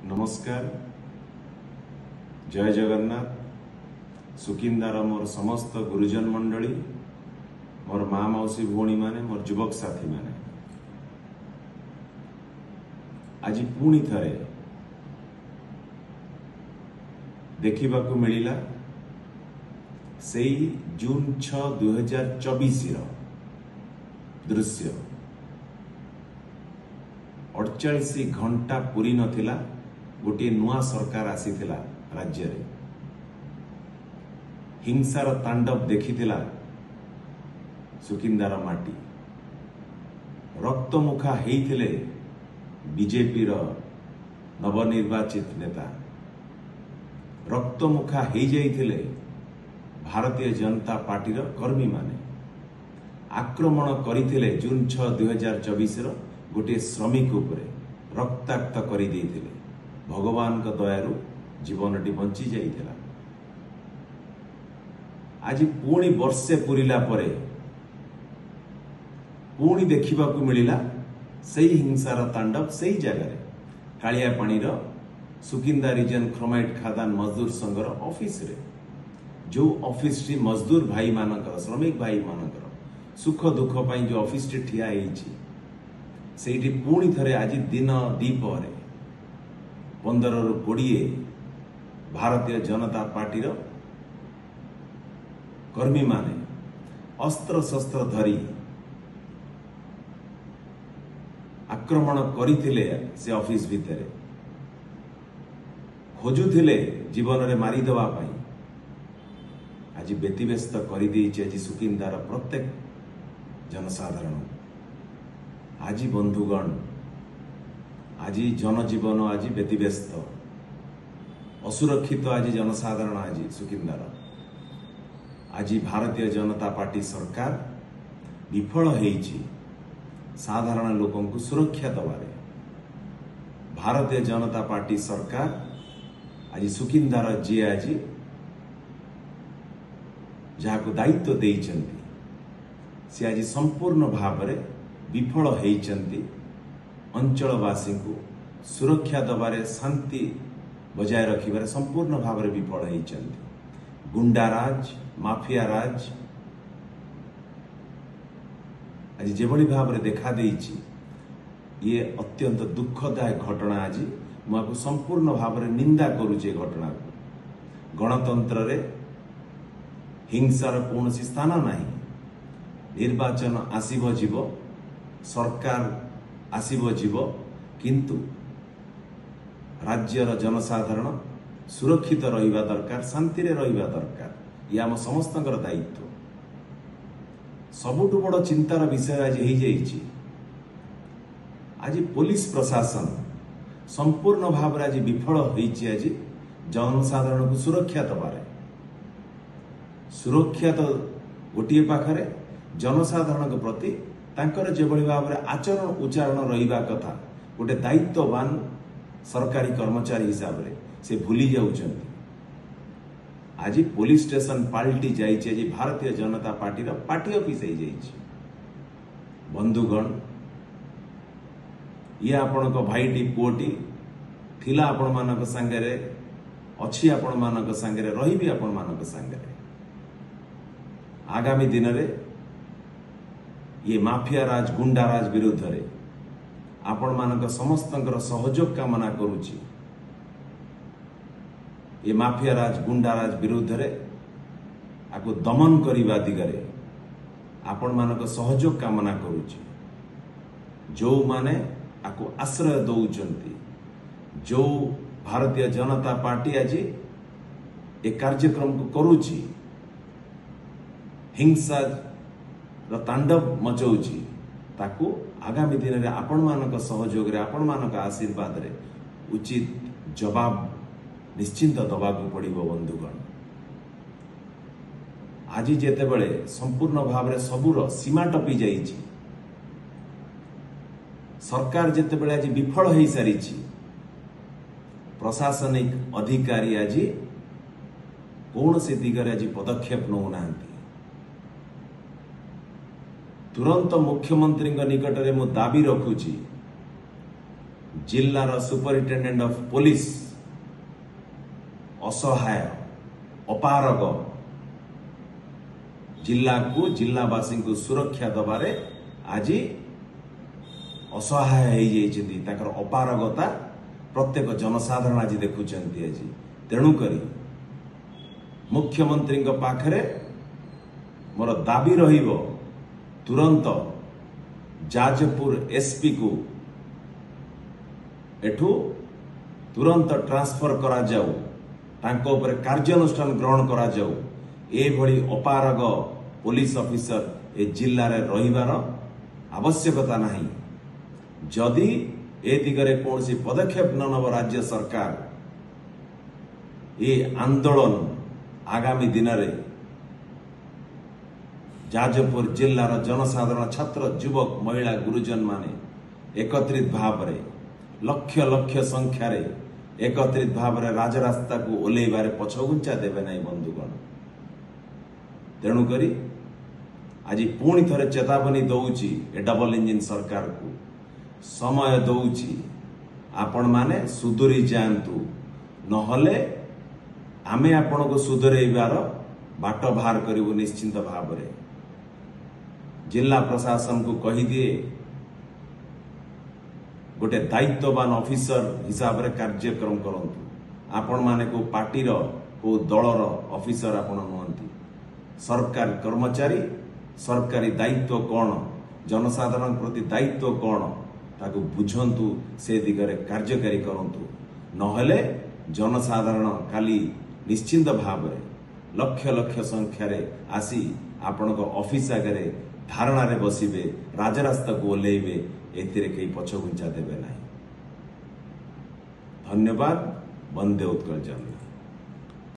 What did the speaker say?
नमस्कार, जय जगन्नाथ। सुकिंदार मोर समस्त गुरुजन मंडली, मोर माँ मौसी भौणी माने, मोर युवक साथी माने, आज पुणी थरे देखा मिला से जून 6, 2024 दृश्य 48 घंटा पूरी नथिला गोटे नुआ सरकार आसीथिला राज्य रे। हिंसार तांडव देखिथिला सुकिंदार माटी। रक्तमुखा हेइथिले बीजेपी रो नवनिर्वाचित नेता। रक्तमुखा हेइ जाइथिले भारतीय जनता पार्टी रो कर्मी माने। आक्रमण करिथिले जून 6, 2024 रो गोटे श्रमिक उपरे रक्ताक्त करि देइथिले। भगवान का दयारु जीवनटी बंची जाइथिला। आज पुणी वर्षे पुरिला परे पुणी देखा मिला सही हिंसार तांडव सही जगह कालिया पानी रो सुकिंदा रिजन क्रोमाइट खादान मजदूर संघर ऑफिस रे, जो ऑफिस टी मजदूर भाई मानकर श्रमिक भाई मानकर सुख दुख पाई जो ऑफिस टी ठिया हेइछि सेठी पुणी थरे आज दिन दीपहरे 15 ରୁ 20 भारतीय जनता पार्टी रो कर्मी माने अस्त्र शस्त्र धरी आक्रमण करिथिले। से ऑफिस भितरे खोजुथिले जीवन रे मारी देवा पाई। आज व्यतिव्यस्त करि देइछि आज सुकिंदार प्रत्येक जनसाधारण। आज बंधुगण, आज जनजीवन आज व्यतिव्यस्त असुरक्षित। आज जनसाधारण आज सुकिंदार आज भारतीय जनता पार्टी सरकार विफल हेइछि साधारण लोकन को सुरक्षा दबारे। भारतीय जनता पार्टी सरकार आज सुकिंदार जी आज जहां दायित्व देइछन्ति से आज संपूर्ण भाव में विफल हेइछन्ति। अंचलवासी को सुरक्षा दबारे शांति बजाय रखिबारे संपूर्ण भाव में विफल हेइछन्ति। गुंडाराज माफिया राज आज जेभली भाव में देखा देइछि ये अत्यंत दुखदायक घटना। आज मुझे संपूर्ण भाव में निंदा करुचे घटना को। गणतंत्र रे हिंसार कौन स्थान नहीं। निर्वाचन आसीबो जीव, सरकार आसीबो जीव, किंतु राज्यर जनसाधारण सुरक्षित रहिबा दरकार, शांति रे रहिबा दरकार। ये आम समस्तଙ୍କର दायित्व। सबुठु बड़ चिंतार विषय आज हो जाइछि। आज पुलिस प्रशासन संपूर्ण भाव आज विफल होइछि। आज जनसाधारण को सुरक्षा दबारे। सुरक्षा तो गोटे पाखरे जनसाधारण के प्रति तांकर जेभली भाव में आचरण उच्चारण रहिबा कथा गोटे दायित्ववान सरकारी कर्मचारी हिसाब रे से भूली जाउछन्ति। आज पुलिस स्टेशन पाल्टी जाइछि। आज भारतीय जनता पार्टी रा पार्टी ऑफिस हो जाइछि। बंधुगण, ये आपण को भाईटी पुओटी थिला आपण मानक संगे अछि, आपण मानक संगे रहिबी, आपण मानक संगे आगामी दिन रे ये माफिया राज गुंडा राज विरुद्ध रे आपण मानक समस्तंकर सहयोग कामना करुछि। ये माफिया राज गुंडा राज विरुद्ध रे आको दमन करिबा दिगरे आपण मानक सहयोग कामना करुछि। जो माने आको आश्रय दउचंती, जो भारतीय जनता पार्टी आज ए कार्यक्रम को करुछि, हिंसा तांडव मचाउछि, ताको आगामी दिन रे आपण मानक सहयोग रे आपण मानक आशीर्वाद रे उचित जवाब निश्चिंत दबाकू पड़िबो। बंधुगण, आज जेते बेले संपूर्ण भाव में सबुर सीमा टपी जाइछि, सरकार जेते बेले आज विफल हो सारिछि, प्रशासनिक अधिकारी आज कौन से दिगरे आज पदक्षेप नौ नांती। तुरंत मुख्यमंत्री निकट में मु दाबी रखुची जिल्लार सुपरिटेंडेंट ऑफ पुलिस असहाय अपारग जिला को जिलावासी को सुरक्षा दबारे आज असहाय हो अपारगता प्रत्येक जनसाधारण आज देखुं आज तेणुकरी मुख्यमंत्री पाखरे मोर दाबी रहिबो तुरंत जाजपुर एसपी को एठू तुरंत ट्रांसफर करा जाऊ तांको ऊपर कार्यानुष्ठान ग्रहण करा जाऊ ए भली अपारग पुलिस ऑफिसर ए जिल्ला रे रहिबार आवश्यकता नहीं जदि ए दिगरे कौन पदक्षेप न नब राज्य सरकार ये आंदोलन आगामी दिन में जाजपुर जिल्लार जनसाधारण छात्र युवक महिला गुरुजन माने एकत्रित भाव रे लक्ष लक्ष संख्यार एकत्रित भाव रे राजरास्ता को ओल्लैबारे पछघुंचा देवे नहीं बंधुगण तेणुकरी आज पुणी थरे चेतावनी दौची ए डबल इंजिन सरकार को समय दौची आपण माने सुधुरी जांतु नहले आमे आपण को सुधरेबार बाट बाहर करिवु निश्चिंत भाव रे जिला प्रशासन को कही दिए गोटे दायित्ववान ऑफिसर हिसाब रे कार्यक्रम करंतु आपण माने को पार्टीर को दलर ऑफिसर आपण नुहंती सरकार कर्मचारी सरकारी दायित्व कौन जनसाधारण प्रति दायित्व कौन ताको बुझंतु से दिगरे कार्यकारी करंतु नहले जनसाधारण काली निश्चिंत भाव रे लक्ष लक्ष संख्यार आसी आपण ऑफिस आगे धारणा रे बसिबे राजरास्ता को ओल्लैबे एथिरे कई पछघुंचा देबे नहीं। धन्यवाद। वंदे उत्कल जन।